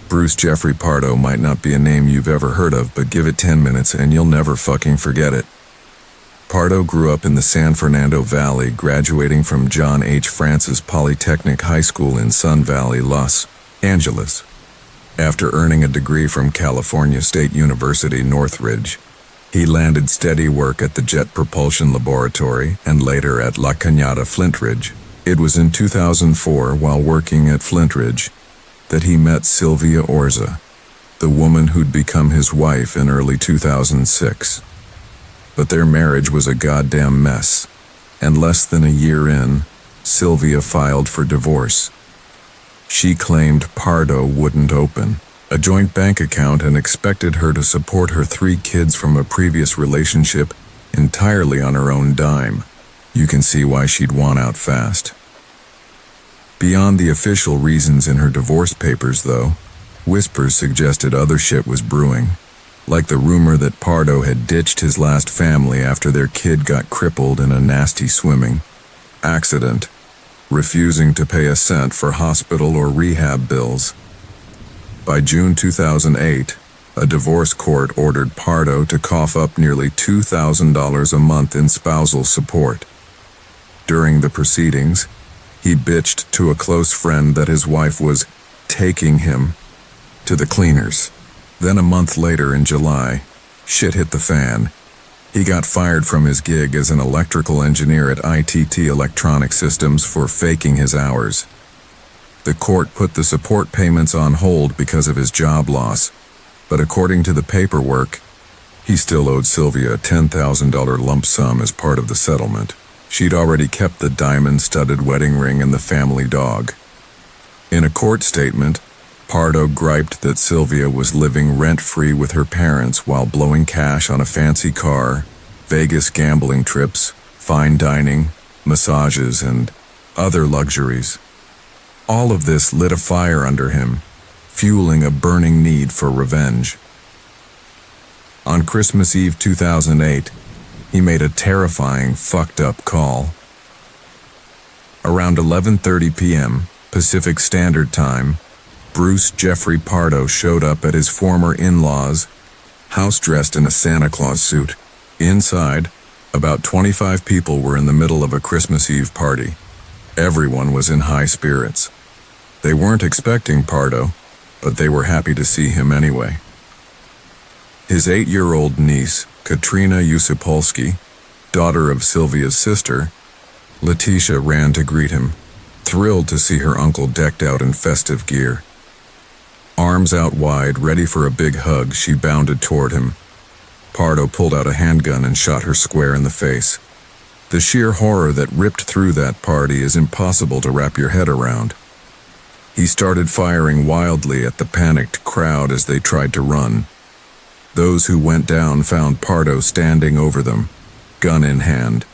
Bruce Jeffrey Pardo might not be a name you've ever heard of, but give it 10 minutes and you'll never fucking forget it. Pardo grew up in the San Fernando Valley, graduating from John H. Francis Polytechnic High School in Sun Valley, Los Angeles. After earning a degree from California State University, Northridge, he landed steady work at the Jet Propulsion Laboratory and later at La Cañada Flintridge. It was in 2004, while working at Flintridge, that he met Sylvia Orza, the woman who'd become his wife in early 2006. But their marriage was a goddamn mess, and less than a year in, Sylvia filed for divorce. She claimed Pardo wouldn't open a joint bank account and expected her to support her 3 kids from a previous relationship entirely on her own dime. You can see why she'd want out fast. Beyond the official reasons in her divorce papers, though, whispers suggested other shit was brewing, like the rumor that Pardo had ditched his last family after their kid got crippled in a nasty swimming accident, refusing to pay a cent for hospital or rehab bills. By June 2008, a divorce court ordered Pardo to cough up nearly $2,000 a month in spousal support. During the proceedings, he bitched to a close friend that his wife was taking him to the cleaners. Then a month later in July, shit hit the fan. He got fired from his gig as an electrical engineer at ITT Electronic Systems for faking his hours. The court put the support payments on hold because of his job loss, but according to the paperwork, he still owed Sylvia a $10,000 lump sum as part of the settlement. She'd already kept the diamond-studded wedding ring and the family dog. In a court statement, Pardo griped that Sylvia was living rent-free with her parents while blowing cash on a fancy car, Vegas gambling trips, fine dining, massages, and other luxuries. All of this lit a fire under him, fueling a burning need for revenge. On Christmas Eve 2008, he made a terrifying, fucked-up call. Around 11:30 p.m. Pacific Standard Time, Bruce Jeffrey Pardo showed up at his former in-laws' house dressed in a Santa Claus suit. Inside, about 25 people were in the middle of a Christmas Eve party. Everyone was in high spirits. They weren't expecting Pardo, but they were happy to see him anyway. His 8-year-old niece, Katrina Yusupolsky, daughter of Sylvia's sister, Letitia, ran to greet him, thrilled to see her uncle decked out in festive gear. Arms out wide, ready for a big hug, she bounded toward him. Pardo pulled out a handgun and shot her square in the face. The sheer horror that ripped through that party is impossible to wrap your head around. He started firing wildly at the panicked crowd as they tried to run. Those who went down found Pardo standing over them, gun in hand,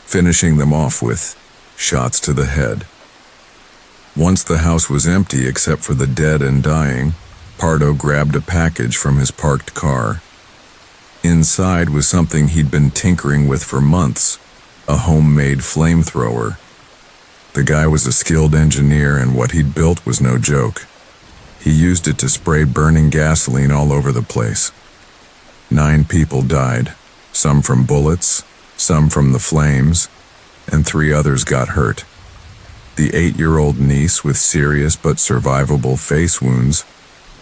finishing them off with shots to the head. Once the house was empty except for the dead and dying, Pardo grabbed a package from his parked car. Inside was something he'd been tinkering with for months, a homemade flamethrower. The guy was a skilled engineer, and what he'd built was no joke. He used it to spray burning gasoline all over the place. 9 people died, some from bullets, some from the flames, and 3 others got hurt. The 8-year-old niece with serious but survivable face wounds,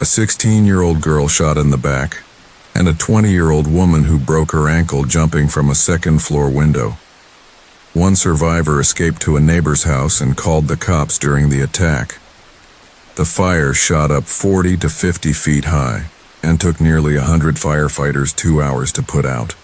a 16-year-old girl shot in the back, and a 20-year-old woman who broke her ankle jumping from a second-floor window. One survivor escaped to a neighbor's house and called the cops during the attack. The fire shot up 40 to 50 feet high and took nearly 100 firefighters 2 hours to put out.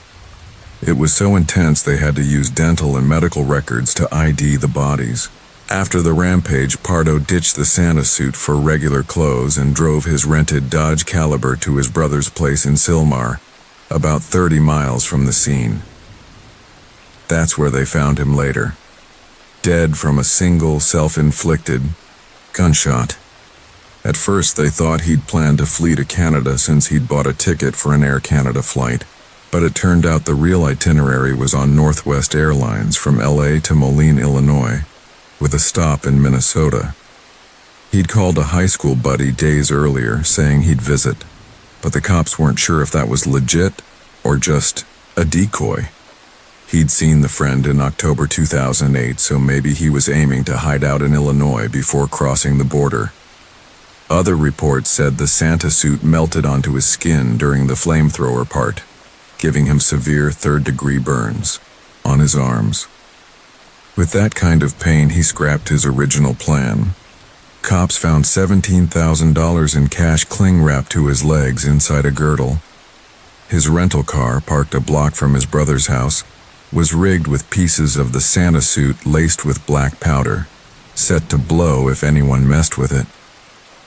It was so intense they had to use dental and medical records to ID the bodies. After the rampage, Pardo ditched the Santa suit for regular clothes and drove his rented Dodge Caliber to his brother's place in Sylmar, about 30 miles from the scene. That's where they found him later, dead from a single self-inflicted gunshot. At first they thought he'd planned to flee to Canada since he'd bought a ticket for an Air Canada flight, but it turned out the real itinerary was on Northwest Airlines from LA to Moline, Illinois, with a stop in Minnesota. He'd called a high school buddy days earlier saying he'd visit, but the cops weren't sure if that was legit or just a decoy. He'd seen the friend in October 2008, so maybe he was aiming to hide out in Illinois before crossing the border. Other reports said the Santa suit melted onto his skin during the flamethrower part, giving him severe third-degree burns on his arms. With that kind of pain, he scrapped his original plan. Cops found $17,000 in cash cling-wrapped to his legs inside a girdle. His rental car, parked a block from his brother's house, was rigged with pieces of the Santa suit laced with black powder, set to blow if anyone messed with it.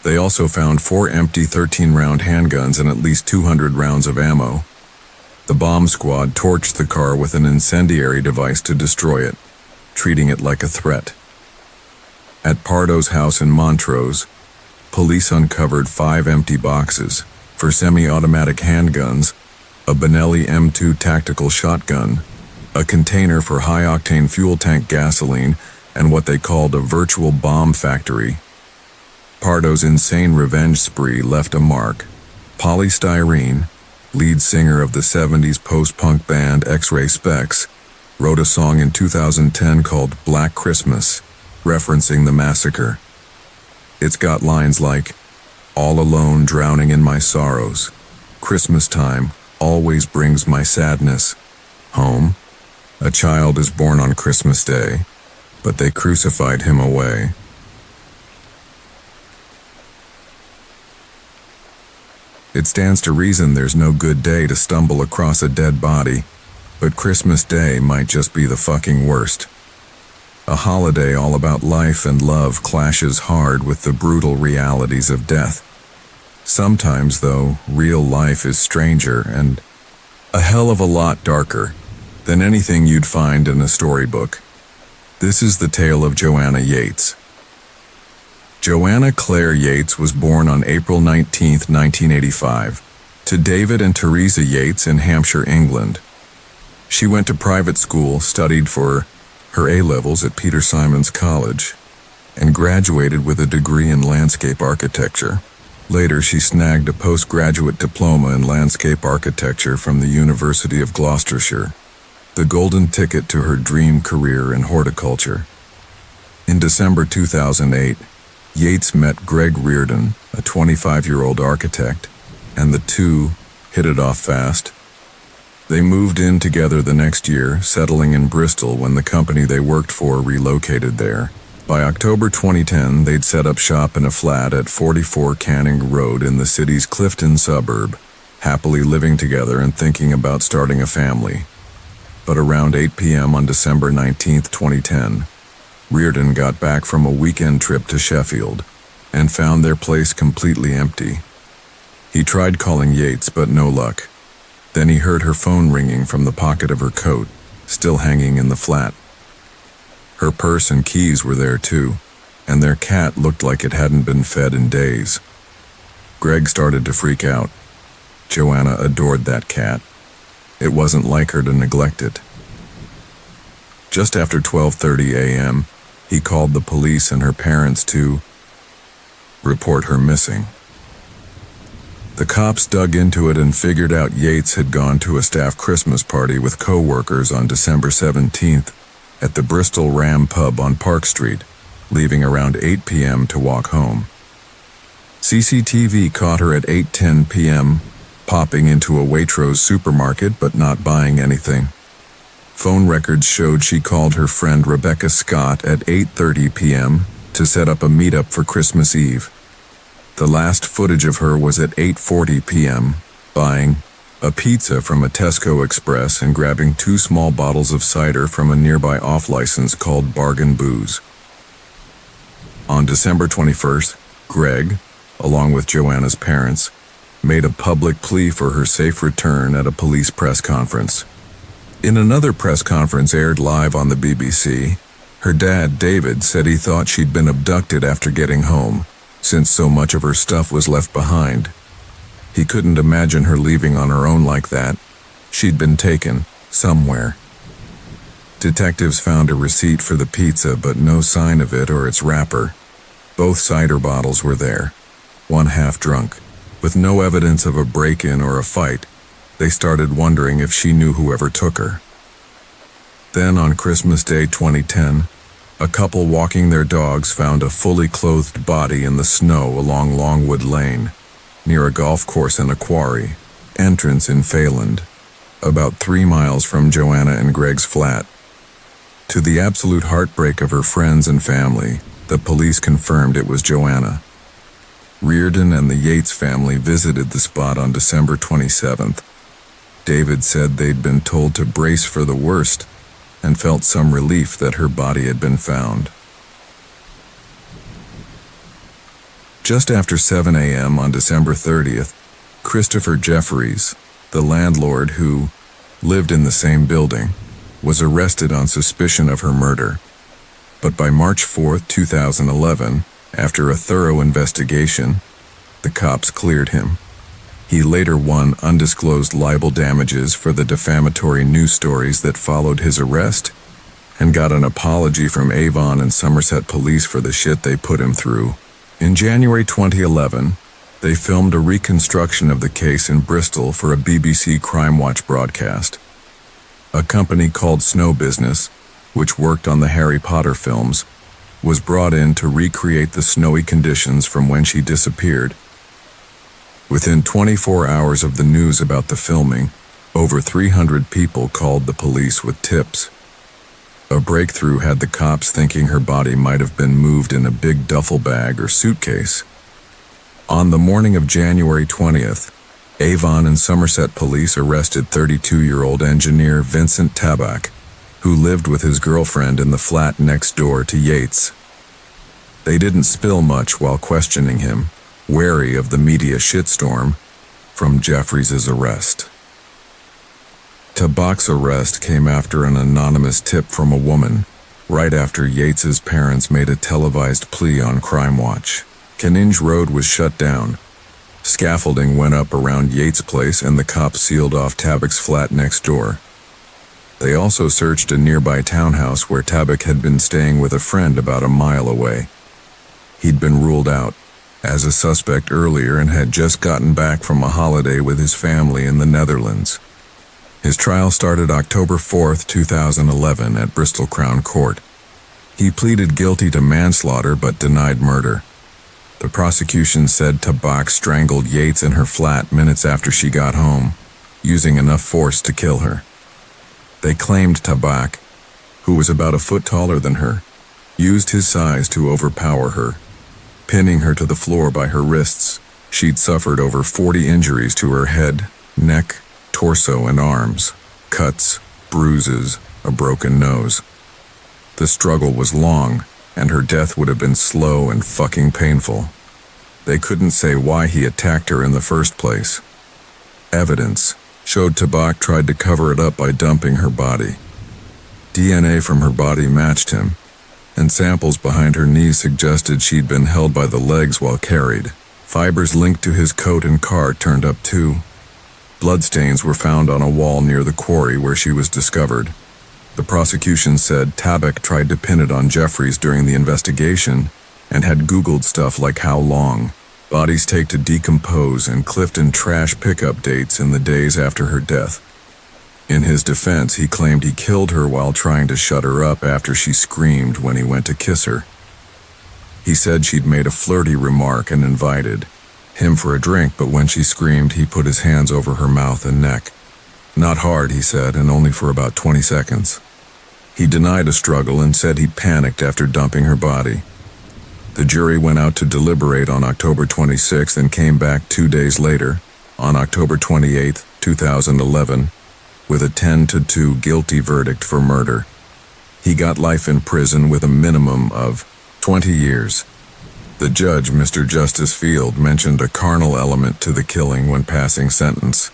They also found 4 empty 13-round handguns and at least 200 rounds of ammo. The bomb squad torched the car with an incendiary device to destroy it, treating it like a threat. At Pardo's house in Montrose, police uncovered 5 empty boxes for semi-automatic handguns, a Benelli M2 tactical shotgun, a container for high-octane fuel tank gasoline, and what they called a virtual bomb factory. Pardo's insane revenge spree left a mark. Polystyrene, lead singer of the 70s post-punk band X-Ray Specs, wrote a song in 2010 called Black Christmas, referencing the massacre. It's got lines like, "All alone drowning in my sorrows. Christmas time always brings my sadness. Home. A child is born on Christmas Day, but they crucified him away." It stands to reason there's no good day to stumble across a dead body, but Christmas Day might just be the fucking worst. A holiday all about life and love clashes hard with the brutal realities of death. Sometimes, though, real life is stranger and a hell of a lot darker than anything you'd find in a storybook. This is the tale of Joanna Yates. Joanna Claire Yates was born on April 19, 1985, to David and Teresa Yates in Hampshire, England. She went to private school, studied for her A-levels at Peter Simons College, and graduated with a degree in landscape architecture. Later, she snagged a postgraduate diploma in landscape architecture from the University of Gloucestershire, the golden ticket to her dream career in horticulture. In December 2008, Yates met Greg Reardon, a 25-year-old architect, and the two hit it off fast. They moved in together the next year, settling in Bristol when the company they worked for relocated there. By October 2010, they'd set up shop in a flat at 44 Canning Road in the city's Clifton suburb, happily living together and thinking about starting a family. But around 8 p.m. on December 19, 2010, Reardon got back from a weekend trip to Sheffield and found their place completely empty. He tried calling Yates, but no luck. Then he heard her phone ringing from the pocket of her coat, still hanging in the flat. Her purse and keys were there too, and their cat looked like it hadn't been fed in days. Greg started to freak out. Joanna adored that cat. It wasn't like her to neglect it. Just after 12:30 a.m., he called the police and her parents to report her missing. The cops dug into it and figured out Yates had gone to a staff Christmas party with co-workers on December 17th at the Bristol Ram pub on Park Street, leaving around 8 p.m. to walk home. CCTV caught her at 8:10 p.m., popping into a Waitrose supermarket but not buying anything. Phone records showed she called her friend Rebecca Scott at 8:30 p.m. to set up a meetup for Christmas Eve. The last footage of her was at 8:40 p.m., buying a pizza from a Tesco Express and grabbing 2 small bottles of cider from a nearby off-license called Bargain Booze. On December 21st, Greg, along with Joanna's parents, made a public plea for her safe return at a police press conference. In another press conference aired live on the BBC, her dad, David, said he thought she'd been abducted after getting home, since so much of her stuff was left behind. He couldn't imagine her leaving on her own like that. She'd been taken, somewhere. Detectives found a receipt for the pizza, but no sign of it or its wrapper. Both cider bottles were there, one half drunk. With no evidence of a break-in or a fight, they started wondering if she knew whoever took her. Then on Christmas Day 2010, a couple walking their dogs found a fully clothed body in the snow along Longwood Lane, near a golf course and a quarry, entrance in Phelan, about 3 miles from Joanna and Greg's flat. To the absolute heartbreak of her friends and family, the police confirmed it was Joanna. Reardon and the Yates family visited the spot on December 27th. David said they'd been told to brace for the worst and felt some relief that her body had been found. Just after 7 a.m. on December 30th, Christopher Jeffries, the landlord who lived in the same building, was arrested on suspicion of her murder. But by March 4, 2011, after a thorough investigation, the cops cleared him. He later won undisclosed libel damages for the defamatory news stories that followed his arrest and got an apology from Avon and Somerset police for the shit they put him through. In January 2011, they filmed a reconstruction of the case in Bristol for a BBC Crime Watch broadcast. A company called Snow Business, which worked on the Harry Potter films, was brought in to recreate the snowy conditions from when she disappeared. Within 24 hours of the news about the filming, over 300 people called the police with tips. A breakthrough had the cops thinking her body might have been moved in a big duffel bag or suitcase. On the morning of January 20th, Avon and Somerset police arrested 32-year-old engineer Vincent Tabak, who lived with his girlfriend in the flat next door to Yates. They didn't spill much while questioning him, wary of the media shitstorm from Jeffries' arrest. Tabak's arrest came after an anonymous tip from a woman, right after Yates's parents made a televised plea on Crime Watch. Canninge Road was shut down. Scaffolding went up around Yates' place and the cops sealed off Tabak's flat next door. They also searched a nearby townhouse where Tabak had been staying with a friend about a mile away. He'd been ruled out as a suspect earlier and had just gotten back from a holiday with his family in the Netherlands. His trial started October 4, 2011 at Bristol Crown Court. He pleaded guilty to manslaughter but denied murder. The prosecution said Tabak strangled Yates in her flat minutes after she got home, using enough force to kill her. They claimed Tabak, who was about a foot taller than her, used his size to overpower her, pinning her to the floor by her wrists. She'd suffered over 40 injuries to her head, neck, torso, and arms, cuts, bruises, a broken nose. The struggle was long, and her death would have been slow and fucking painful. They couldn't say why he attacked her in the first place. Evidence showed Tabak tried to cover it up by dumping her body. DNA from her body matched him, and samples behind her knees suggested she'd been held by the legs while carried. Fibers linked to his coat and car turned up too. Bloodstains were found on a wall near the quarry where she was discovered. The prosecution said Tabak tried to pin it on Jeffries during the investigation and had Googled stuff like how long bodies take to decompose and Clifton trash pickup dates in the days after her death. In his defense, he claimed he killed her while trying to shut her up after she screamed when he went to kiss her. He said she'd made a flirty remark and invited him for a drink, but when she screamed, he put his hands over her mouth and neck. Not hard, he said, and only for about 20 seconds. He denied a struggle and said he'd panicked after dumping her body. The jury went out to deliberate on October 26th and came back 2 days later, on October 28, 2011, with a 10-2 guilty verdict for murder. He got life in prison with a minimum of 20 years. The judge, Mr. Justice Field, mentioned a carnal element to the killing when passing sentence.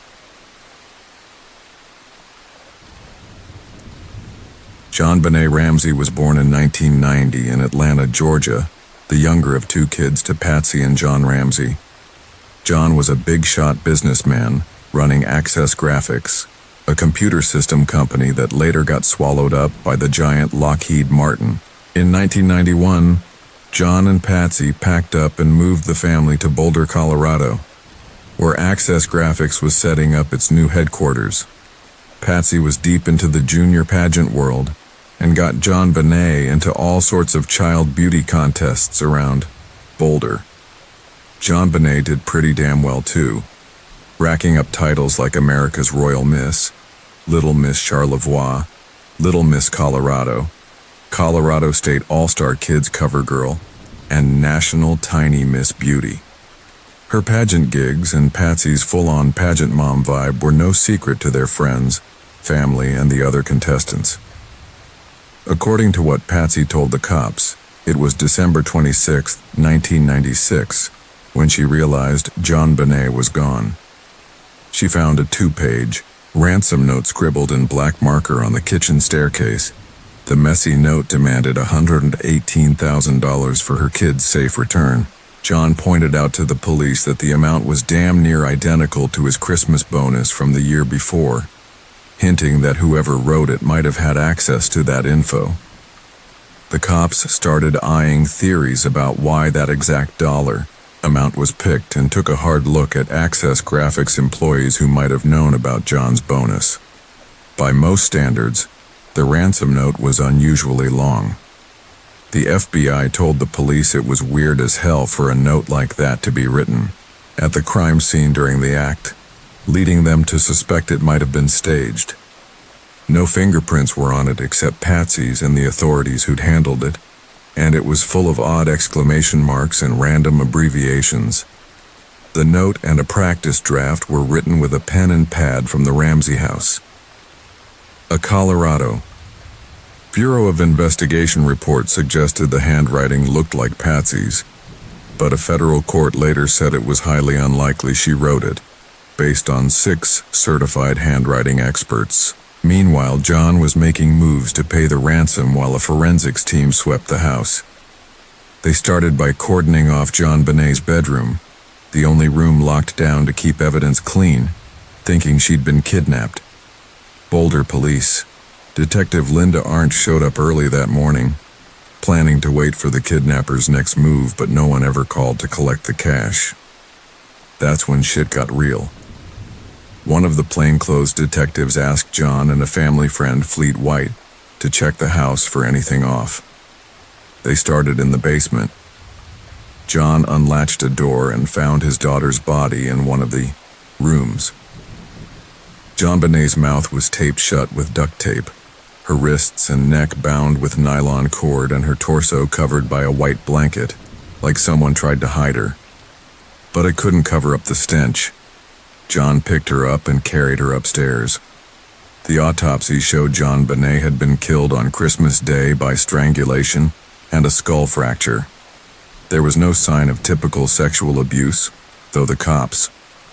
JonBenet Ramsey was born in 1990 in Atlanta, Georgia, the younger of 2 kids to Patsy and John Ramsey. John was a big-shot businessman running Access Graphics, a computer system company that later got swallowed up by the giant Lockheed Martin. In 1991, John and Patsy packed up and moved the family to Boulder, Colorado, where Access Graphics was setting up its new headquarters. Patsy was deep into the junior pageant world and got JonBenet into all sorts of child beauty contests around Boulder. JonBenet did pretty damn well too, racking up titles like America's Royal Miss, Little Miss Charlevoix, Little Miss Colorado, Colorado State All-Star Kids Cover Girl, and National Tiny Miss Beauty. Her pageant gigs and Patsy's full-on pageant mom vibe were no secret to their friends, family, and the other contestants. According to what Patsy told the cops, it was December 26, 1996, when she realized JonBenet was gone. She found a 2-page ransom note scribbled in black marker on the kitchen staircase. The messy note demanded $118,000 for her kid's safe return. John pointed out to the police that the amount was damn near identical to his Christmas bonus from the year before, hinting that whoever wrote it might have had access to that info. The cops started eyeing theories about why that exact dollar amount was picked and took a hard look at Access Graphics employees who might have known about John's bonus. By most standards, the ransom note was unusually long. The FBI told the police it was weird as hell for a note like that to be written at the crime scene during the act, leading them to suspect it might have been staged. No fingerprints were on it except Patsy's and the authorities who'd handled it, and it was full of odd exclamation marks and random abbreviations. The note and a practice draft were written with a pen and pad from the Ramsey house. A Colorado. Bureau of Investigation report suggested the handwriting looked like Patsy's, but a federal court later said it was highly unlikely she wrote it, based on 6 certified handwriting experts. Meanwhile, John was making moves to pay the ransom while a forensics team swept the house. They started by cordoning off JonBenet's bedroom, the only room locked down to keep evidence clean, thinking she'd been kidnapped. Boulder police. Detective Linda Arndt showed up early that morning, planning to wait for the kidnapper's next move, but no one ever called to collect the cash. That's when shit got real. One of the plainclothes detectives asked John and a family friend, Fleet White, to check the house for anything off. They started in the basement. John unlatched a door and found his daughter's body in one of the rooms. JonBenet's mouth was taped shut with duct tape, her wrists and neck bound with nylon cord, and her torso covered by a white blanket, like someone tried to hide her. But it couldn't cover up the stench. John picked her up and carried her upstairs. The autopsy showed JonBenet had been killed on Christmas Day by strangulation and a skull fracture. There was no sign of typical sexual abuse, though the cops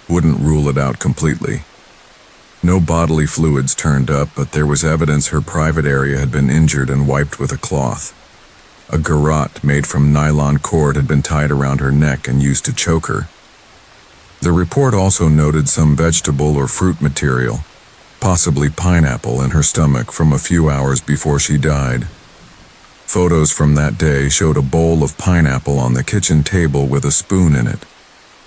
wouldn't rule it out completely. No bodily fluids turned up, but there was evidence her private area had been injured and wiped with a cloth. A garrote made from nylon cord had been tied around her neck and used to choke her. The report also noted some vegetable or fruit material, possibly pineapple, in her stomach from a few hours before she died. Photos from that day showed a bowl of pineapple on the kitchen table with a spoon in it,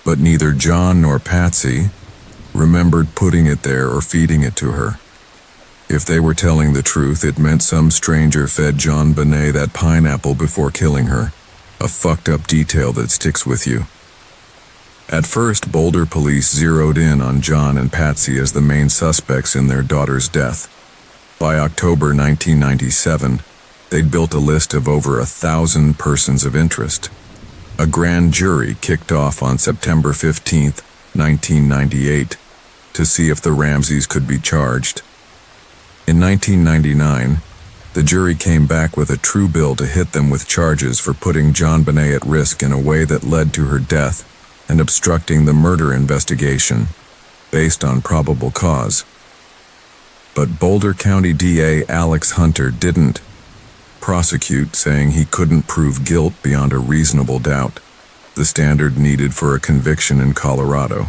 but neither John nor Patsy remembered putting it there or feeding it to her. If they were telling the truth, it meant some stranger fed JonBenet that pineapple before killing her, a fucked up detail that sticks with you. At first, Boulder police zeroed in on John and Patsy as the main suspects in their daughter's death. By October 1997, they'd built a list of over 1,000 persons of interest. A grand jury kicked off on September 15, 1998, to see if the Ramseys could be charged. In 1999, the jury came back with a true bill to hit them with charges for putting JonBenet at risk in a way that led to her death and obstructing the murder investigation, based on probable cause. But Boulder County DA Alex Hunter didn't prosecute, saying he couldn't prove guilt beyond a reasonable doubt, the standard needed for a conviction in Colorado.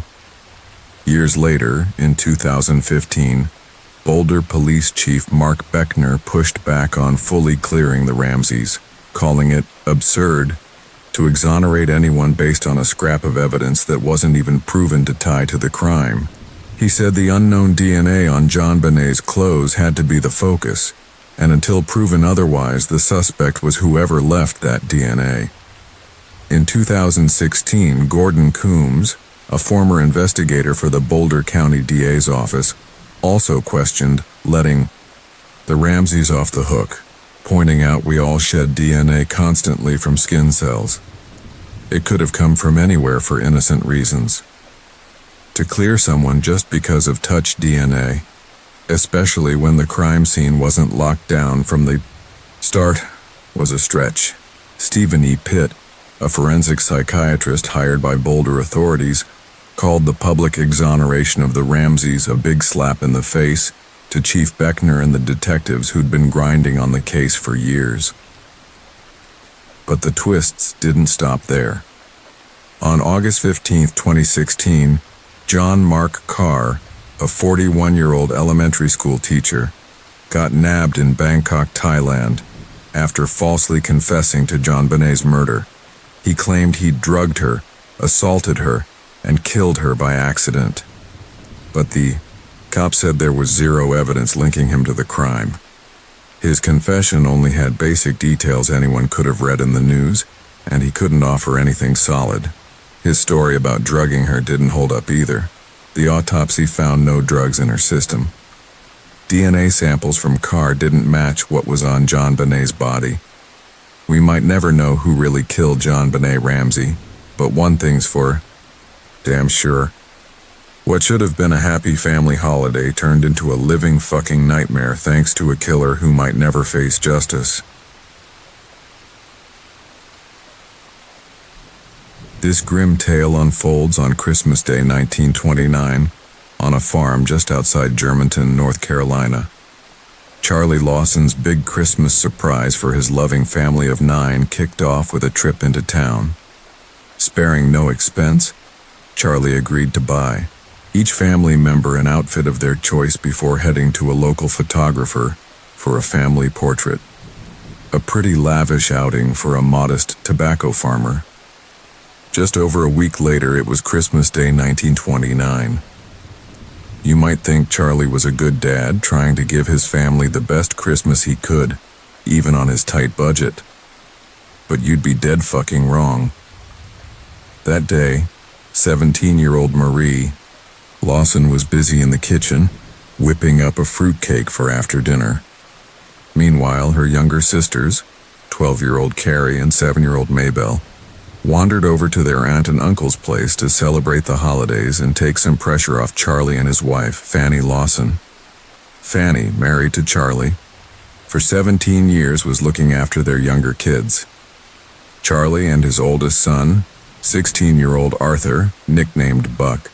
Years later, in 2015, Boulder Police Chief Mark Beckner pushed back on fully clearing the Ramseys, calling it absurd to exonerate anyone based on a scrap of evidence that wasn't even proven to tie to the crime. He said the unknown DNA on John Benet's clothes had to be the focus, and until proven otherwise, the suspect was whoever left that DNA. In 2016, Gordon Coombs, a former investigator for the Boulder County DA's office, also questioned letting the Ramseys off the hook, pointing out we all shed DNA constantly from skin cells. It could have come from anywhere for innocent reasons. To clear someone just because of touch DNA, especially when the crime scene wasn't locked down from the start, was a stretch. Stephen E. Pitt, a forensic psychiatrist hired by Boulder authorities, called the public exoneration of the Ramseys a big slap in the face to Chief Beckner and the detectives who'd been grinding on the case for years. But the twists didn't stop there. On August 15, 2016, John Mark Carr, a 41-year-old elementary school teacher, got nabbed in Bangkok, Thailand, after falsely confessing to John Benet's murder. He claimed he'd drugged her, assaulted her, and killed her by accident. But the cops said there was zero evidence linking him to the crime. His confession only had basic details anyone could have read in the news, and he couldn't offer anything solid. His story about drugging her didn't hold up either. The autopsy found no drugs in her system. DNA samples from Carr didn't match what was on John Benet's body. We might never know who really killed John Benet Ramsey, but one thing's for damn sure. What should have been a happy family holiday turned into a living fucking nightmare thanks to a killer who might never face justice. This grim tale unfolds on Christmas Day 1929 on a farm just outside Germantown, North Carolina. Charlie Lawson's big Christmas surprise for his loving family of 9 kicked off with a trip into town. Sparing no expense, Charlie agreed to buy each family member an outfit of their choice before heading to a local photographer for a family portrait. A pretty lavish outing for a modest tobacco farmer. Just over a week later, it was Christmas Day 1929. You might think Charlie was a good dad trying to give his family the best Christmas he could, even on his tight budget. But you'd be dead fucking wrong. That day, 17-year-old Marie Lawson was busy in the kitchen, whipping up a fruitcake for after dinner. Meanwhile, her younger sisters, 12-year-old Carrie and 7-year-old Maybelle, wandered over to their aunt and uncle's place to celebrate the holidays and take some pressure off Charlie and his wife, Fanny Lawson. Fanny, married to Charlie, for 17 years was looking after their younger kids. Charlie and his oldest son, 16-year-old Arthur, nicknamed Buck,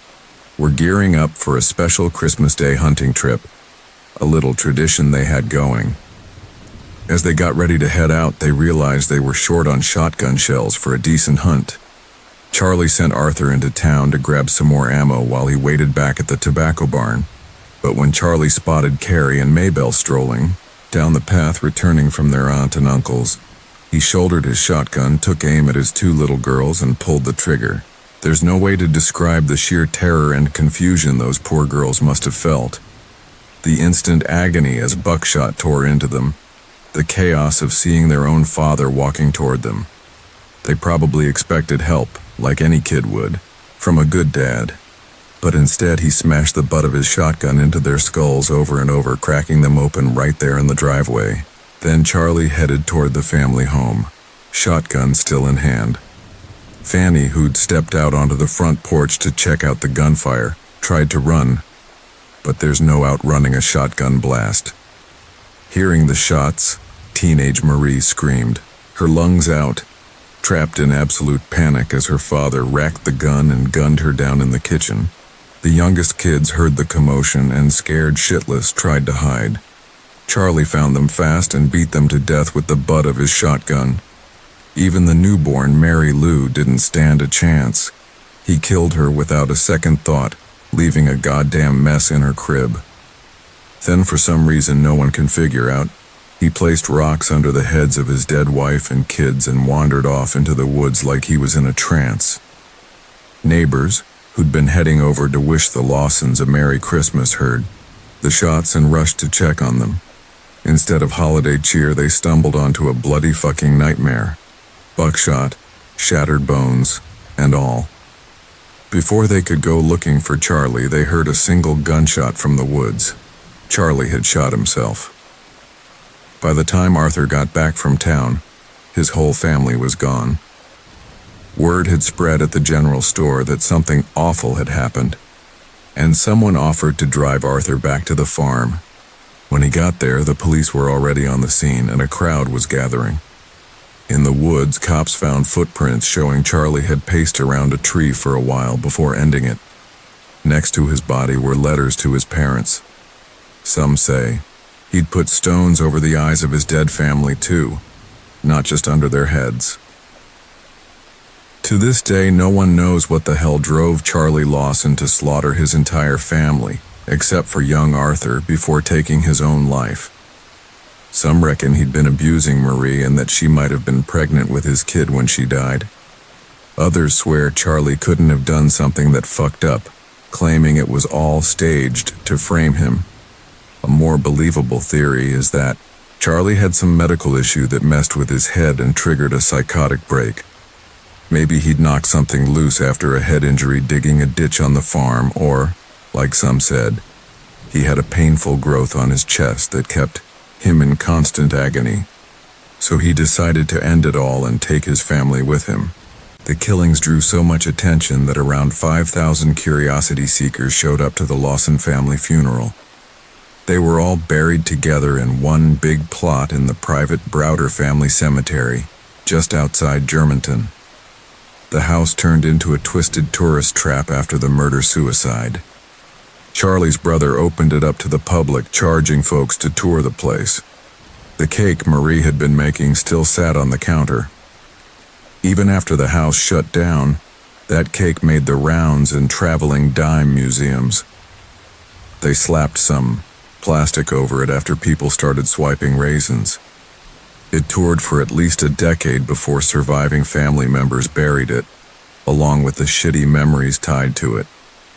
were gearing up for a special Christmas Day hunting trip, a little tradition they had going. As they got ready to head out, they realized they were short on shotgun shells for a decent hunt. Charlie sent Arthur into town to grab some more ammo while he waited back at the tobacco barn. But when Charlie spotted Carrie and Maybelle strolling down the path returning from their aunt and uncle's, he shouldered his shotgun, took aim at his 2 little girls, and pulled the trigger. There's no way to describe the sheer terror and confusion those poor girls must have felt. The instant agony as buckshot tore into them. The chaos of seeing their own father walking toward them. They probably expected help, like any kid would, from a good dad. But instead he smashed the butt of his shotgun into their skulls over and over, cracking them open right there in the driveway. Then Charlie headed toward the family home, shotgun still in hand. Fanny, who'd stepped out onto the front porch to check out the gunfire, tried to run, but there's no outrunning a shotgun blast. Hearing the shots, teenage Marie screamed, her lungs out, trapped in absolute panic as her father racked the gun and gunned her down in the kitchen. The youngest kids heard the commotion and, scared shitless, tried to hide. Charlie found them fast and beat them to death with the butt of his shotgun. Even the newborn Mary Lou didn't stand a chance. He killed her without a second thought, leaving a goddamn mess in her crib. Then, for some reason no one can figure out, He placed rocks under the heads of his dead wife and kids and wandered off into the woods like he was in a trance. Neighbors, who'd been heading over to wish the Lawsons a Merry Christmas, heard the shots and rushed to check on them. Instead of holiday cheer, they stumbled onto a bloody fucking nightmare. Buckshot, shattered bones, and all. Before they could go looking for Charlie, they heard a single gunshot from the woods. Charlie had shot himself. By the time Arthur got back from town, his whole family was gone. Word had spread at the general store that something awful had happened, and someone offered to drive Arthur back to the farm. When he got there, the police were already on the scene and a crowd was gathering. In the woods, cops found footprints showing Charlie had paced around a tree for a while before ending it. Next to his body were letters to his parents. Some say he'd put stones over the eyes of his dead family too, not just under their heads. To this day, no one knows what the hell drove Charlie Lawson to slaughter his entire family, except for young Arthur, before taking his own life. Some reckon he'd been abusing Marie and that she might have been pregnant with his kid when she died. Others swear Charlie couldn't have done something that fucked up, claiming it was all staged to frame him. A more believable theory is that Charlie had some medical issue that messed with his head and triggered a psychotic break. Maybe he'd knocked something loose after a head injury digging a ditch on the farm, or, like some said, he had a painful growth on his chest that kept him in constant agony. So he decided to end it all and take his family with him. The killings drew so much attention that around 5,000 curiosity seekers showed up to the Lawson family funeral. They were all buried together in one big plot in the private Browder family cemetery, just outside Germantown. The house turned into a twisted tourist trap after the murder-suicide. Charlie's brother opened it up to the public, charging folks to tour the place. The cake Marie had been making still sat on the counter. Even after the house shut down, that cake made the rounds in traveling dime museums. They slapped some plastic over it after people started swiping raisins. It toured for at least a decade before surviving family members buried it, along with the shitty memories tied to it.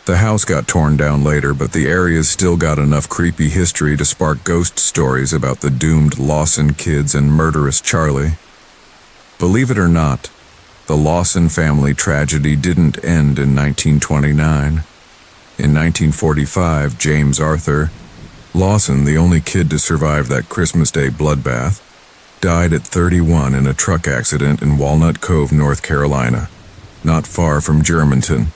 The house got torn down later, but the area's still got enough creepy history to spark ghost stories about the doomed Lawson kids and murderous Charlie. Believe it or not, the Lawson family tragedy didn't end in 1929. In 1945, James Arthur Lawson, the only kid to survive that Christmas Day bloodbath, died at 31 in a truck accident in Walnut Cove, North Carolina, not far from Germantown.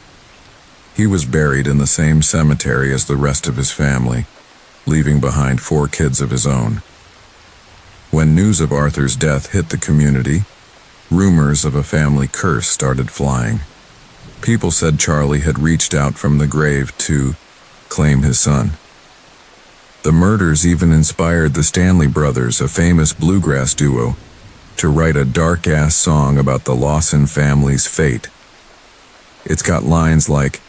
He was buried in the same cemetery as the rest of his family, leaving behind 4 kids of his own. When news of Arthur's death hit the community, rumors of a family curse started flying. People said Charlie had reached out from the grave to claim his son. The murders even inspired the Stanley Brothers, a famous bluegrass duo, to write a dark-ass song about the Lawson family's fate. It's got lines like,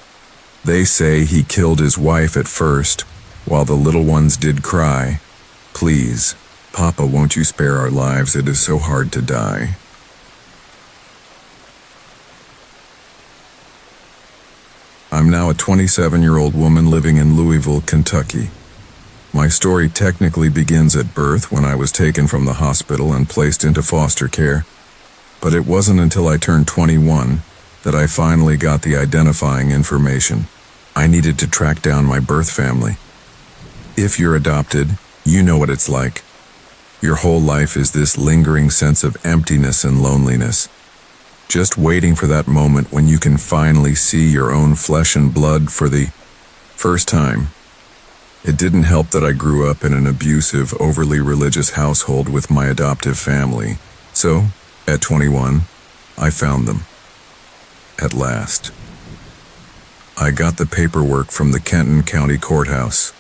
"They say he killed his wife at first, while the little ones did cry. Please, Papa, won't you spare our lives? It is so hard to die." I'm now a 27-year-old woman living in Louisville, Kentucky. My story technically begins at birth when I was taken from the hospital and placed into foster care, but it wasn't until I turned 21 that I finally got the identifying information. I needed to track down my birth family. If you're adopted, you know what it's like. Your whole life is this lingering sense of emptiness and loneliness, just waiting for that moment when you can finally see your own flesh and blood for the first time. It didn't help that I grew up in an abusive, overly religious household with my adoptive family. So, at 21, I found them. At last. I got the paperwork from the Kenton County Courthouse.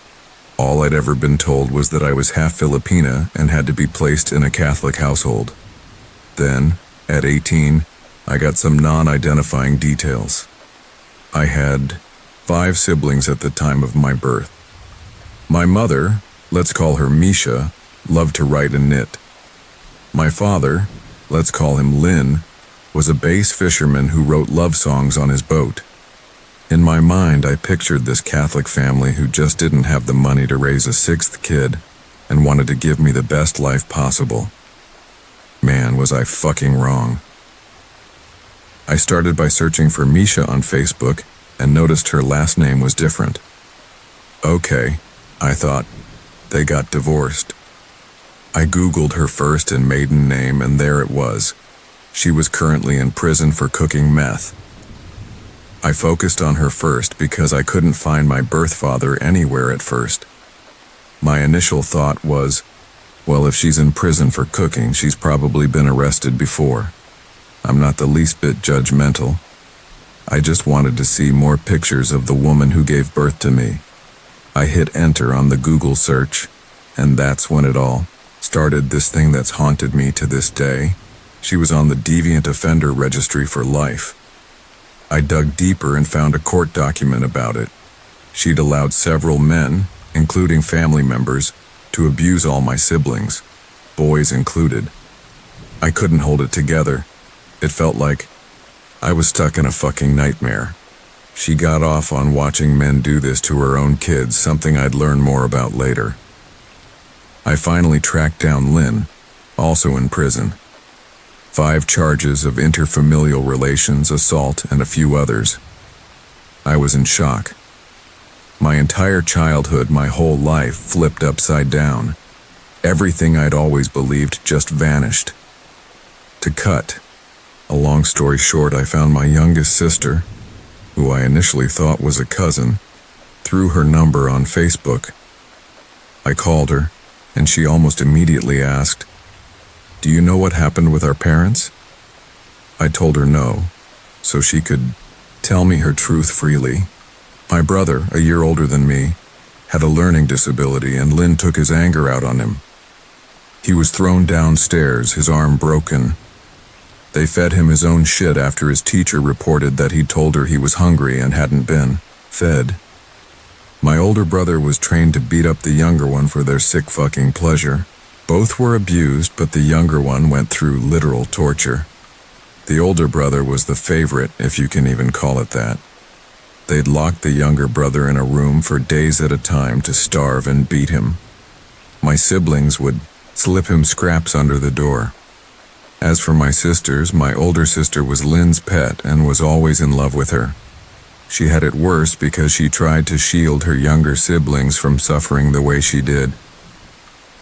All I'd ever been told was that I was half Filipina and had to be placed in a Catholic household. Then, at 18, I got some non-identifying details. I had 5 siblings at the time of my birth. My mother, let's call her Misha, loved to write and knit. My father, let's call him Lynn, was a bass fisherman who wrote love songs on his boat. In my mind, I pictured this Catholic family who just didn't have the money to raise a sixth kid and wanted to give me the best life possible. Man, was I fucking wrong. I started by searching for Misha on Facebook and noticed her last name was different. Okay, I thought, they got divorced. I Googled her first and maiden name, and there it was. She was currently in prison for cooking meth. I focused on her first because I couldn't find my birth father anywhere at first. My initial thought was, well, if she's in prison for cooking, she's probably been arrested before. I'm not the least bit judgmental. I just wanted to see more pictures of the woman who gave birth to me. I hit enter on the Google search, and that's when it all started, this thing that's haunted me to this day. She was on the deviant offender registry for life. I dug deeper and found a court document about it. She'd allowed several men, including family members, to abuse all my siblings, boys included. I couldn't hold it together. It felt like I was stuck in a fucking nightmare. She got off on watching men do this to her own kids, something I'd learn more about later. I finally tracked down Lynn, also in prison. 5 charges of interfamilial relations, assault, and a few others. I was in shock. My entire childhood, my whole life, flipped upside down. Everything I'd always believed just vanished. To cut a long story short, I found my youngest sister, who I initially thought was a cousin, threw her number on Facebook. I called her, and she almost immediately asked, "Do you know what happened with our parents?" I told her no, so she could tell me her truth freely. My brother, a year older than me, had a learning disability, and Lynn took his anger out on him. He was thrown downstairs, his arm broken. They fed him his own shit after his teacher reported that he'd told her he was hungry and hadn't been fed. My older brother was trained to beat up the younger one for their sick fucking pleasure. Both were abused, but the younger one went through literal torture. The older brother was the favorite, if you can even call it that. They'd lock the younger brother in a room for days at a time to starve and beat him. My siblings would slip him scraps under the door. As for my sisters, my older sister was Lynn's pet and was always in love with her. She had it worse because she tried to shield her younger siblings from suffering the way she did.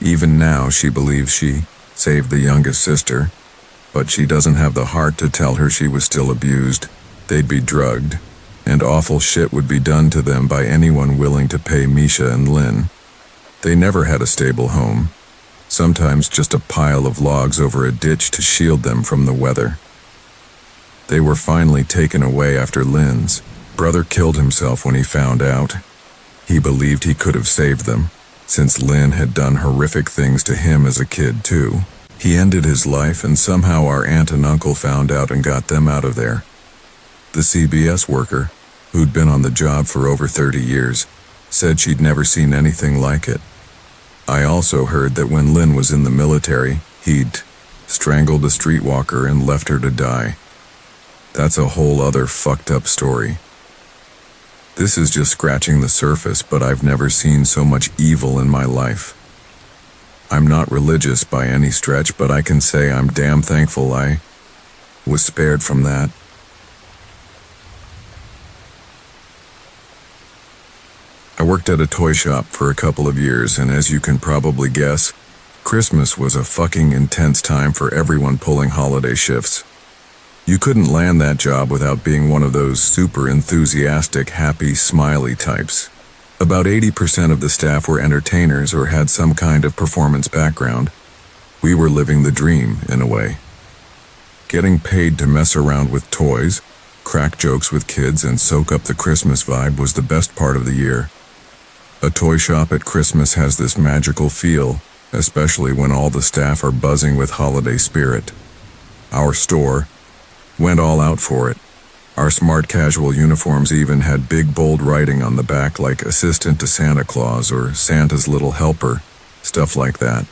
Even now, she believes she saved the youngest sister, but she doesn't have the heart to tell her she was still abused. They'd be drugged, and awful shit would be done to them by anyone willing to pay Misha and Lynn. They never had a stable home. Sometimes just a pile of logs over a ditch to shield them from the weather. They were finally taken away after Lynn's brother killed himself when he found out. He believed he could have saved them, since Lynn had done horrific things to him as a kid too. He ended his life, and somehow our aunt and uncle found out and got them out of there. The CBS worker, who'd been on the job for over 30 years, said she'd never seen anything like it. I also heard that when Lynn was in the military, he'd strangled a streetwalker and left her to die. That's a whole other fucked up story. This is just scratching the surface, but I've never seen so much evil in my life. I'm not religious by any stretch, but I can say I'm damn thankful I was spared from that. I worked at a toy shop for a couple of years, and as you can probably guess, Christmas was a fucking intense time for everyone pulling holiday shifts. You couldn't land that job without being one of those super enthusiastic, happy, smiley types. About 80% of the staff were entertainers or had some kind of performance background. We were living the dream, in a way. Getting paid to mess around with toys, crack jokes with kids, and soak up the Christmas vibe was the best part of the year. A toy shop at Christmas has this magical feel, especially when all the staff are buzzing with holiday spirit. Our store went all out for it. Our smart casual uniforms even had big bold writing on the back like Assistant to Santa Claus or Santa's Little Helper, stuff like that.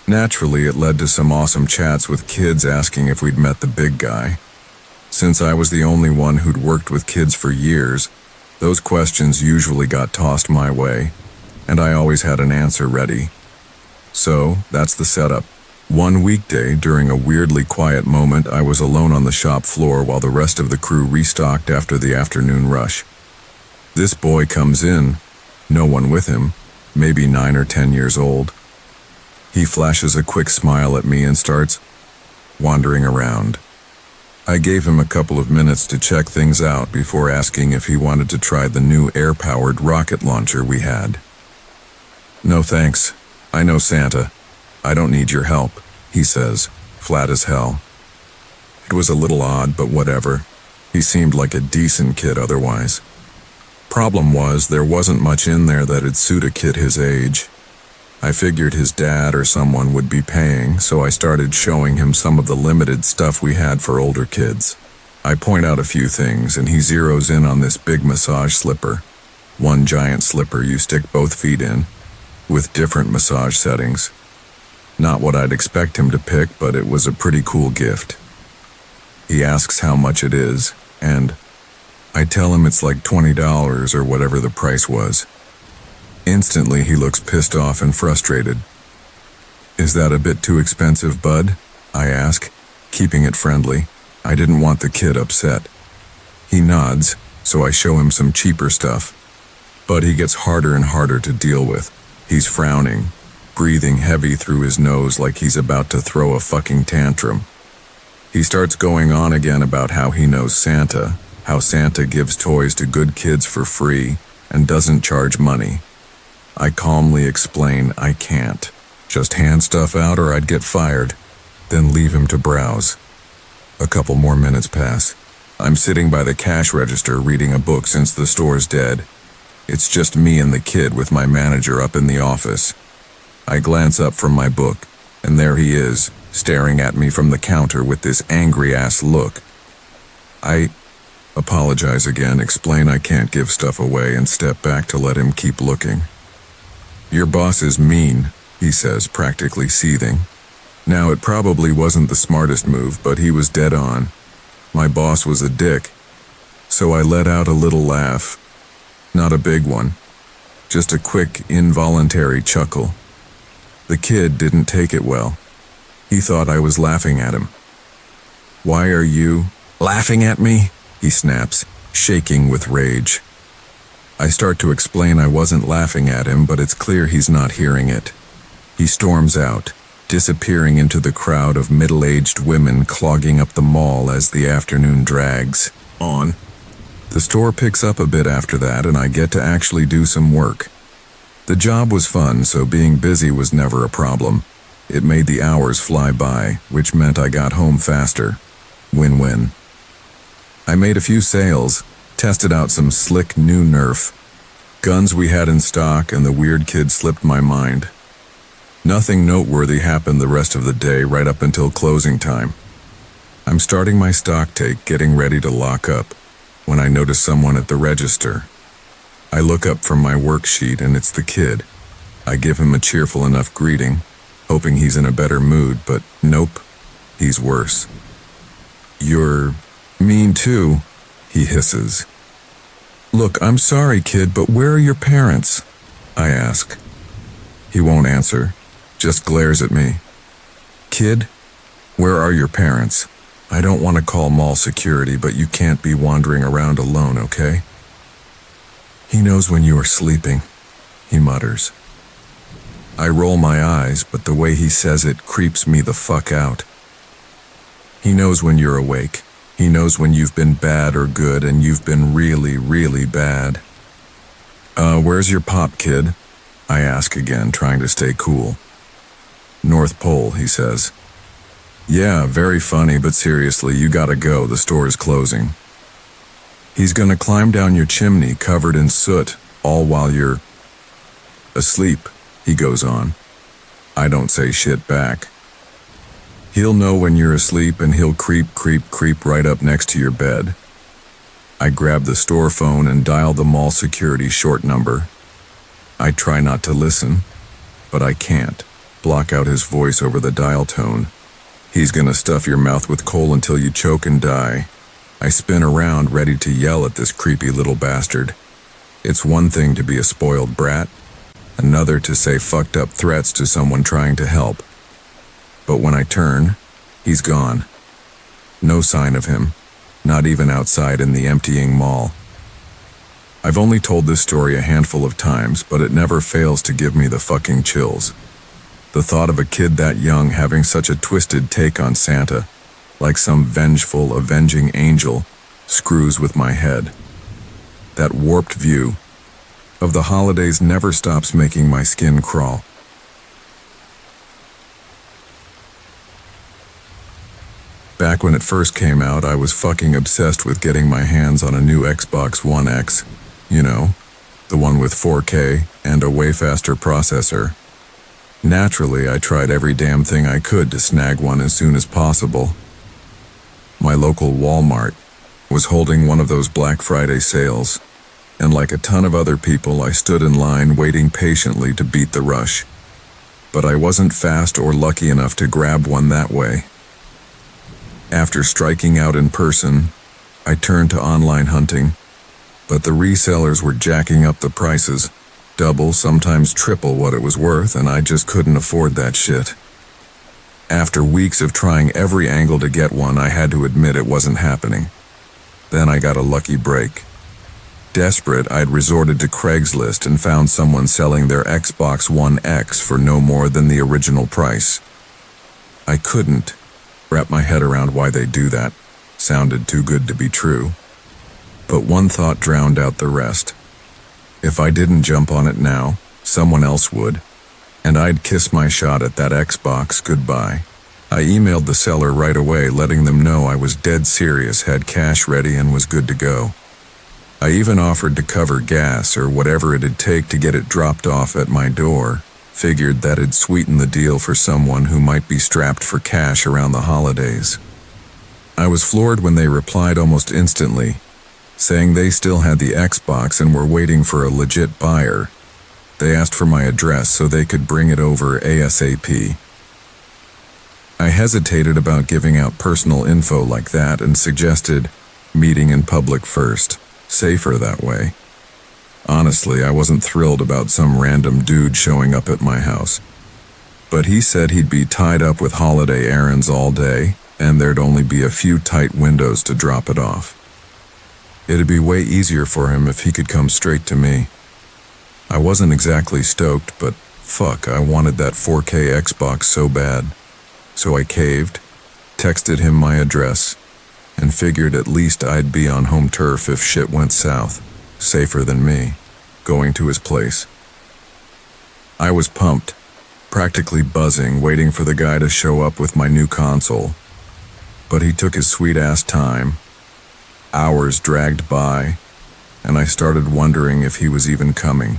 Naturally, it led to some awesome chats with kids asking if we'd met the big guy. Since I was the only one who'd worked with kids for years, those questions usually got tossed my way, and I always had an answer ready. So, that's the setup. One weekday, during a weirdly quiet moment, I was alone on the shop floor while the rest of the crew restocked after the afternoon rush. This boy comes in, no one with him, maybe 9 or 10 years old. He flashes a quick smile at me and starts wandering around. I gave him a couple of minutes to check things out before asking if he wanted to try the new air-powered rocket launcher we had. "No thanks. I know Santa. I don't need your help," he says, flat as hell. It was a little odd, but whatever. He seemed like a decent kid otherwise. Problem was, there wasn't much in there that'd suit a kid his age. I figured his dad or someone would be paying, so I started showing him some of the limited stuff we had for older kids. I point out a few things, and he zeroes in on this big massage slipper. One giant slipper you stick both feet in, with different massage settings. Not what I'd expect him to pick, but it was a pretty cool gift. He asks how much it is, and I tell him it's like $20 or whatever the price was. Instantly, he looks pissed off and frustrated. "Is that a bit too expensive, bud?" I ask, keeping it friendly. I didn't want the kid upset. He nods, so I show him some cheaper stuff. But he gets harder and harder to deal with. He's frowning, breathing heavy through his nose like he's about to throw a fucking tantrum. He starts going on again about how he knows Santa, how Santa gives toys to good kids for free and doesn't charge money. I calmly explain I can't. Just hand stuff out or I'd get fired, then leave him to browse. A couple more minutes pass. I'm sitting by the cash register reading a book since the store's dead. It's just me and the kid with my manager up in the office. I glance up from my book, and there he is, staring at me from the counter with this angry-ass look. I apologize again, explain I can't give stuff away, and step back to let him keep looking. "Your boss is mean," he says, practically seething. Now, it probably wasn't the smartest move, but he was dead on. My boss was a dick. So I let out a little laugh. Not a big one. Just a quick, involuntary chuckle. The kid didn't take it well. He thought I was laughing at him. "Why are you laughing at me?" he snaps, shaking with rage. I start to explain I wasn't laughing at him, but it's clear he's not hearing it. He storms out, disappearing into the crowd of middle-aged women clogging up the mall as the afternoon drags on. The store picks up a bit after that, and I get to actually do some work. The job was fun, so being busy was never a problem. It made the hours fly by, which meant I got home faster. Win-win. I made a few sales, tested out some slick new Nerf guns we had in stock, and the weird kid slipped my mind. Nothing noteworthy happened the rest of the day right up until closing time. I'm starting my stock take, getting ready to lock up, when I notice someone at the register. I look up from my worksheet and it's the kid. I give him a cheerful enough greeting, hoping he's in a better mood, but nope, he's worse. "You're mean too," he hisses. "Look, I'm sorry, kid, but where are your parents?" I ask. He won't answer, just glares at me. "Kid, where are your parents? I don't want to call mall security, but you can't be wandering around alone, okay?" "He knows when you are sleeping," he mutters. I roll my eyes, but the way he says it creeps me the fuck out. He knows when you're awake. He knows when you've been bad or good, and you've been really, really bad. Where's your pop, kid?" I ask again, trying to stay cool. "North Pole," he says. "Yeah, very funny, but seriously, you gotta go, the store is closing." "He's gonna climb down your chimney covered in soot, all while you're asleep," he goes on. I don't say shit back. "He'll know when you're asleep and he'll creep right up next to your bed." I grab the store phone and dial the mall security short number. I try not to listen, but I can't. block out his voice over the dial tone. He's gonna stuff your mouth with coal until you choke and die. I spin around, ready to yell at this creepy little bastard. It's one thing to be a spoiled brat, another to say fucked up threats to someone trying to help. But when I turn, he's gone. No sign of him, not even outside in the emptying mall. I've only told this story a handful of times, but it never fails to give me the fucking chills. The thought of a kid that young having such a twisted take on Santa, like some vengeful, avenging angel, screws with my head. That warped view of the holidays never stops making my skin crawl. Back when it first came out, I was fucking obsessed with getting my hands on a new Xbox One X. You know, the one with 4K and a way faster processor. Naturally, I tried every damn thing I could to snag one as soon as possible. My local Walmart was holding one of those Black Friday sales, and like a ton of other people, I stood in line waiting patiently to beat the rush. But I wasn't fast or lucky enough to grab one that way. After striking out in person, I turned to online hunting, but the resellers were jacking up the prices, double, sometimes triple what it was worth, and I just couldn't afford that shit. After weeks of trying every angle to get one, I had to admit it wasn't happening. Then I got a lucky break. Desperate, I'd resorted to Craigslist and found someone selling their Xbox One X for no more than the original price. I couldn't wrap my head around why they do that. Sounded too good to be true. But one thought drowned out the rest. If I didn't jump on it now, someone else would, and I'd kiss my shot at that Xbox goodbye. I emailed the seller right away, letting them know I was dead serious, had cash ready, and was good to go. I even offered to cover gas or whatever it'd take to get it dropped off at my door. Figured that'd sweeten the deal for someone who might be strapped for cash around the holidays. I was floored when they replied almost instantly, saying they still had the Xbox and were waiting for a legit buyer. They asked for my address so they could bring it over ASAP. I hesitated about giving out personal info like that and suggested meeting in public first, safer that way. Honestly, I wasn't thrilled about some random dude showing up at my house. But he said he'd be tied up with holiday errands all day, and there'd only be a few tight windows to drop it off. It'd be way easier for him if he could come straight to me. I wasn't exactly stoked, but fuck, I wanted that 4K Xbox so bad. So I caved, texted him my address, and figured at least I'd be on home turf if shit went south. Safer than me, going to his place. I was pumped, practically buzzing, waiting for the guy to show up with my new console. But he took his sweet-ass time. Hours dragged by, and I started wondering if he was even coming.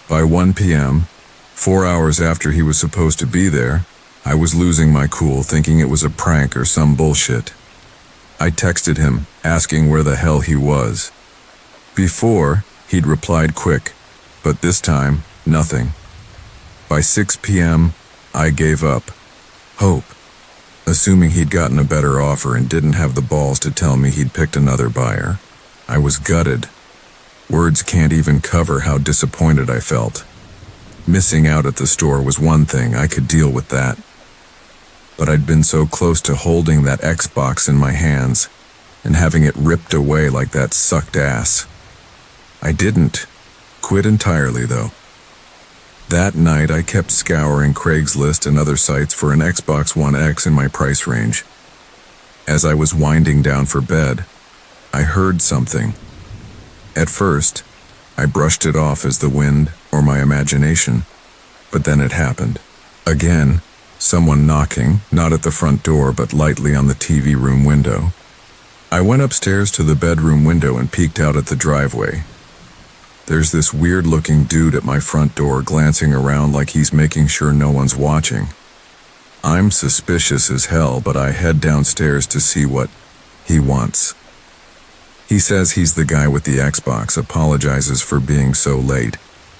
By 1 p.m., 4 hours after he was supposed to be there, I was losing my cool, thinking it was a prank or some bullshit. I texted him, asking where the hell he was. Before, he'd replied quick, but this time, nothing. By 6 p.m., I gave up. Hope. Assuming he'd gotten a better offer and didn't have the balls to tell me he'd picked another buyer. I was gutted. Words can't even cover how disappointed I felt. Missing out at the store was one thing, I could deal with that. But I'd been so close to holding that Xbox in my hands and having it ripped away like that sucked ass. I didn't quit entirely, though. That night, I kept scouring Craigslist and other sites for an Xbox One X in my price range. As I was winding down for bed, I heard something. At first, I brushed it off as the wind or my imagination, but then it happened. Again, someone knocking, not at the front door but lightly on the TV room window. I went upstairs to the bedroom window and peeked out at the driveway. There's this weird-looking dude at my front door glancing around like he's making sure no one's watching. I'm suspicious as hell, but I head downstairs to see what he wants. He says he's the guy with the Xbox, apologizes for being so late,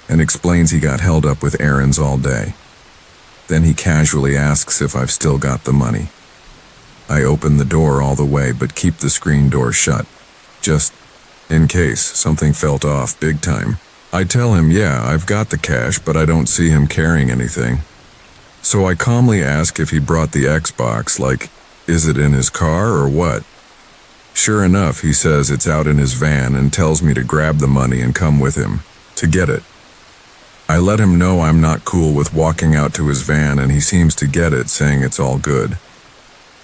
and explains he got held up with errands all day. Then he casually asks if I've still got the money. I open the door all the way but keep the screen door shut, just in case something felt off big time. I tell him, yeah, I've got the cash, but I don't see him carrying anything. So I calmly ask if he brought the Xbox, like, is it in his car or what? Sure enough, he says it's out in his van and tells me to grab the money and come with him to get it. I let him know I'm not cool with walking out to his van, and he seems to get it, saying it's all good.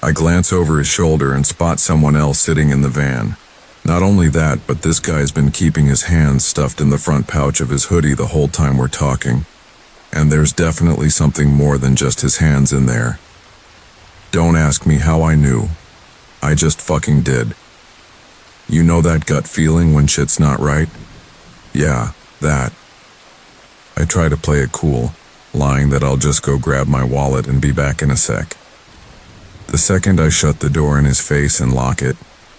I glance over his shoulder and spot someone else sitting in the van. Not only that, but this guy's been keeping his hands stuffed in the front pouch of his hoodie the whole time we're talking. And there's definitely something more than just his hands in there. Don't ask me how I knew. I just fucking did. You know that gut feeling when shit's not right? Yeah, that. I try to play it cool, lying that I'll just go grab my wallet and be back in a sec. The second I shut the door in his face and lock it,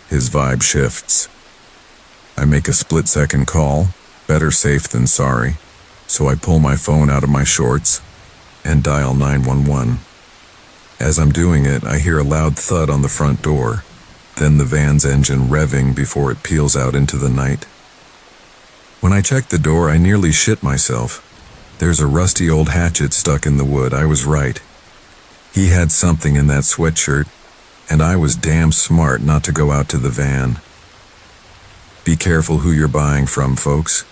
his vibe shifts. I make a split-second call, better safe than sorry, so I pull my phone out of my shorts and dial 911. As I'm doing it, I hear a loud thud on the front door, then the van's engine revving before it peels out into the night. When I check the door, I nearly shit myself. There's a rusty old hatchet stuck in the wood. I was right. He had something in that sweatshirt, and I was damn smart not to go out to the van. Be careful who you're buying from, folks.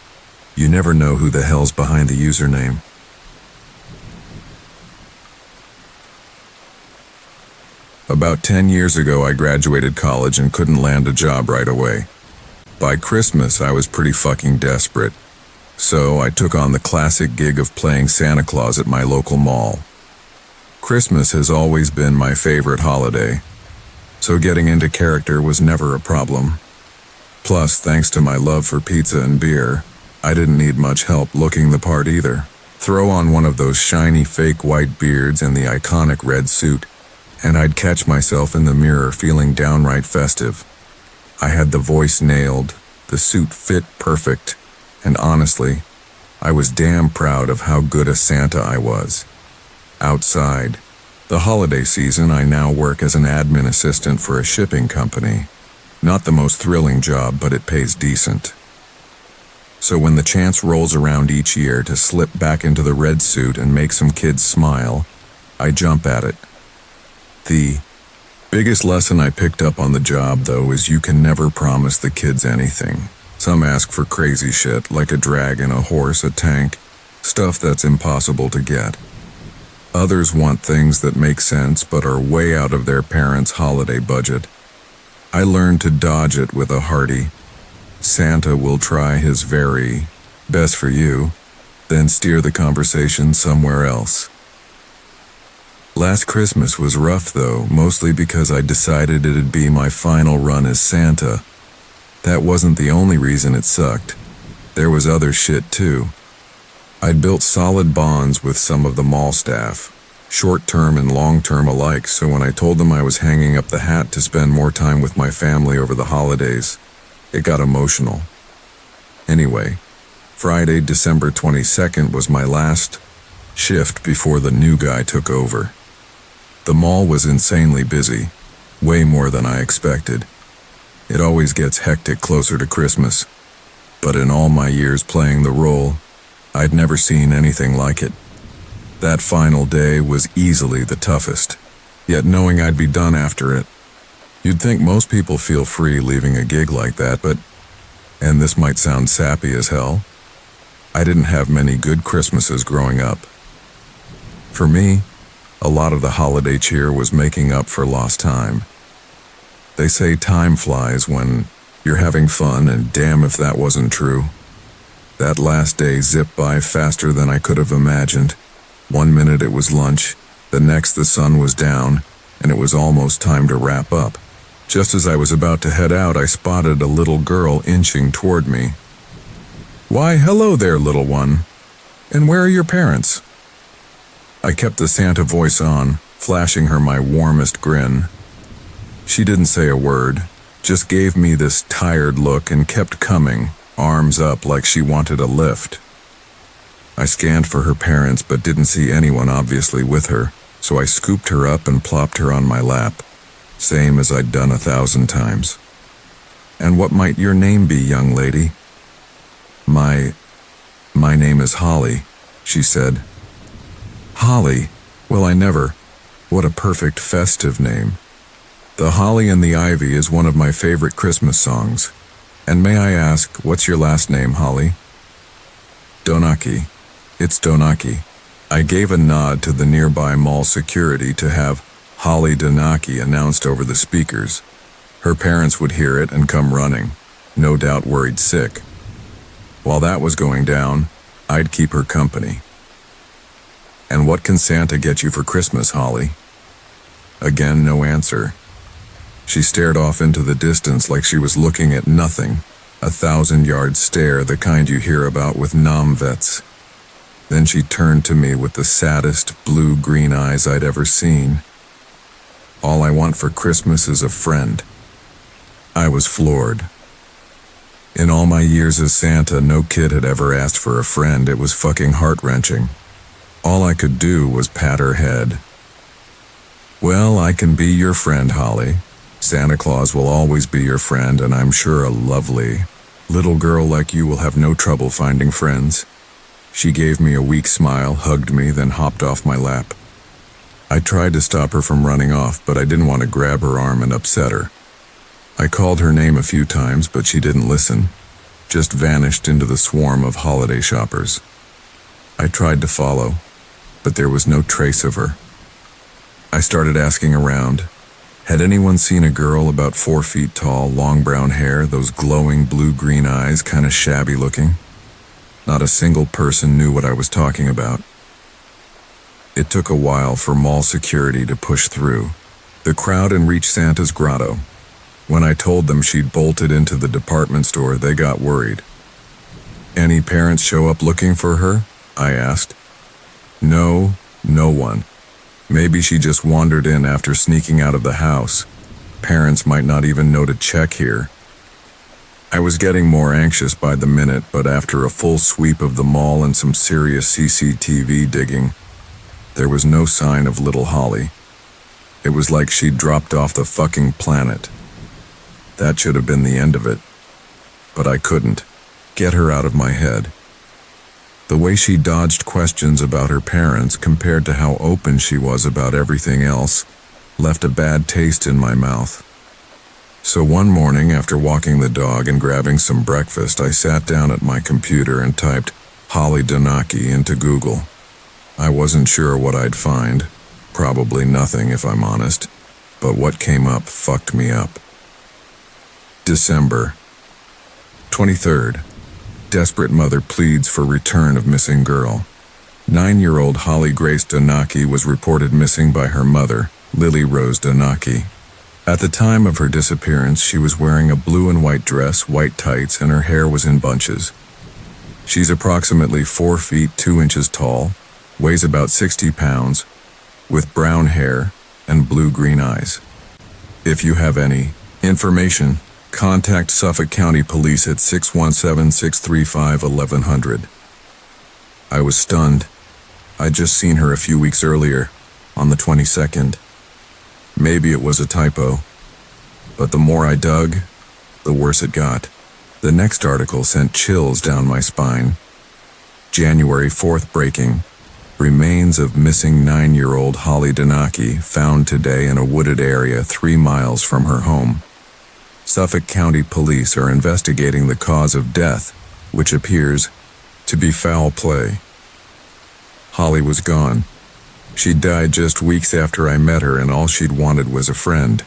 You never know who the hell's behind the username. About 10 years ago, I graduated college and couldn't land a job right away. By Christmas, I was pretty fucking desperate. So I took on the classic gig of playing Santa Claus at my local mall. Christmas has always been my favorite holiday, so getting into character was never a problem. Plus, thanks to my love for pizza and beer, I didn't need much help looking the part either. Throw on one of those shiny fake white beards and the iconic red suit, and I'd catch myself in the mirror feeling downright festive. I had the voice nailed, the suit fit perfect, and honestly, I was damn proud of how good a Santa I was. Outside the holiday season, I now work as an admin assistant for a shipping company. Not the most thrilling job, but it pays decent. So when the chance rolls around each year to slip back into the red suit and make some kids smile, I jump at it. The biggest lesson I picked up on the job, though, is you can never promise the kids anything. Some ask for crazy shit, like a dragon, a horse, a tank, stuff that's impossible to get. Others want things that make sense but are way out of their parents' holiday budget. I learned to dodge it with a hearty, Santa will try his very best for you, then steer the conversation somewhere else. Last Christmas was rough though, mostly because I decided it'd be my final run as Santa. That wasn't the only reason it sucked. There was other shit too. I'd built solid bonds with some of the mall staff, short-term and long-term alike, so when I told them I was hanging up the hat to spend more time with my family over the holidays, it got emotional. Anyway, Friday, December 22nd was my last shift before the new guy took over. The mall was insanely busy, way more than I expected. It always gets hectic closer to Christmas, but in all my years playing the role, I'd never seen anything like it. That final day was easily the toughest, yet knowing I'd be done after it. You'd think most people feel free leaving a gig like that, but, and this might sound sappy as hell, I didn't have many good Christmases growing up. For me, a lot of the holiday cheer was making up for lost time. They say time flies when you're having fun, and damn if that wasn't true. That last day zipped by faster than I could have imagined. 1 minute it was lunch, the next the sun was down, and it was almost time to wrap up. Just as I was about to head out, I spotted a little girl inching toward me. "Why, hello there, little one. And where are your parents?" I kept the Santa voice on, flashing her my warmest grin. She didn't say a word, just gave me this tired look and kept coming, arms up like she wanted a lift. I scanned for her parents but didn't see anyone obviously with her, so I scooped her up and plopped her on my lap, same as I'd done 1,000 times. "And what might your name be, young lady?" My name is Holly," she said. "Holly? Well, I never. What a perfect festive name. The Holly and the Ivy is one of my favorite Christmas songs. And may I ask, what's your last name, Holly?" "Donaki. It's Donaki." I gave a nod to the nearby mall security to have Holly Donaki announced over the speakers. Her parents would hear it and come running, no doubt worried sick. While that was going down, I'd keep her company. "And what can Santa get you for Christmas, Holly?" Again, no answer. She stared off into the distance like she was looking at nothing, a 1,000-yard stare, the kind you hear about with nom-vets. Then she turned to me with the saddest blue-green eyes I'd ever seen. "All I want for Christmas is a friend." I was floored. In all my years as Santa, no kid had ever asked for a friend. It was fucking heart-wrenching. All I could do was pat her head. "Well, I can be your friend, Holly. Santa Claus will always be your friend, and I'm sure a lovely little girl like you will have no trouble finding friends." She gave me a weak smile, hugged me, then hopped off my lap. I tried to stop her from running off, but I didn't want to grab her arm and upset her. I called her name a few times, but she didn't listen, just vanished into the swarm of holiday shoppers. I tried to follow, but there was no trace of her. I started asking around. Had anyone seen a girl about 4 feet tall, long brown hair, those glowing blue-green eyes, kind of shabby looking? Not a single person knew what I was talking about. It took a while for mall security to push through the crowd and reach Santa's grotto. When I told them she'd bolted into the department store, they got worried. "Any parents show up looking for her?" I asked. No one. Maybe she just wandered in after sneaking out of the house. Parents might not even know to check here. I was getting more anxious by the minute, but after a full sweep of the mall and some serious CCTV digging, there was no sign of little Holly. It was like she'd dropped off the fucking planet. That should have been the end of it. But I couldn't get her out of my head. The way she dodged questions about her parents compared to how open she was about everything else left a bad taste in my mouth. So one morning, after walking the dog and grabbing some breakfast, I sat down at my computer and typed Holly Donaki into Google. I wasn't sure what I'd find. Probably nothing, if I'm honest. But what came up fucked me up. December 23rd. Desperate mother pleads for return of missing girl. 9-year-old Holly Grace Donaki was reported missing by her mother, Lily Rose Donaki. At the time of her disappearance, she was wearing a blue and white dress, white tights, and her hair was in bunches. She's approximately 4 feet 2 inches tall, weighs about 60 pounds, with brown hair and blue-green eyes. If you have any information, contact Suffolk County Police at 617-635-1100. I was stunned. I'd just seen her a few weeks earlier, on the 22nd. Maybe it was a typo. But the more I dug, the worse it got. The next article sent chills down my spine. January 4th breaking. Remains of missing 9-year-old Holly Donaki found today in a wooded area 3 miles from her home. Suffolk County Police are investigating the cause of death, which appears to be foul play. Holly was gone. She died just weeks after I met her, and all she'd wanted was a friend.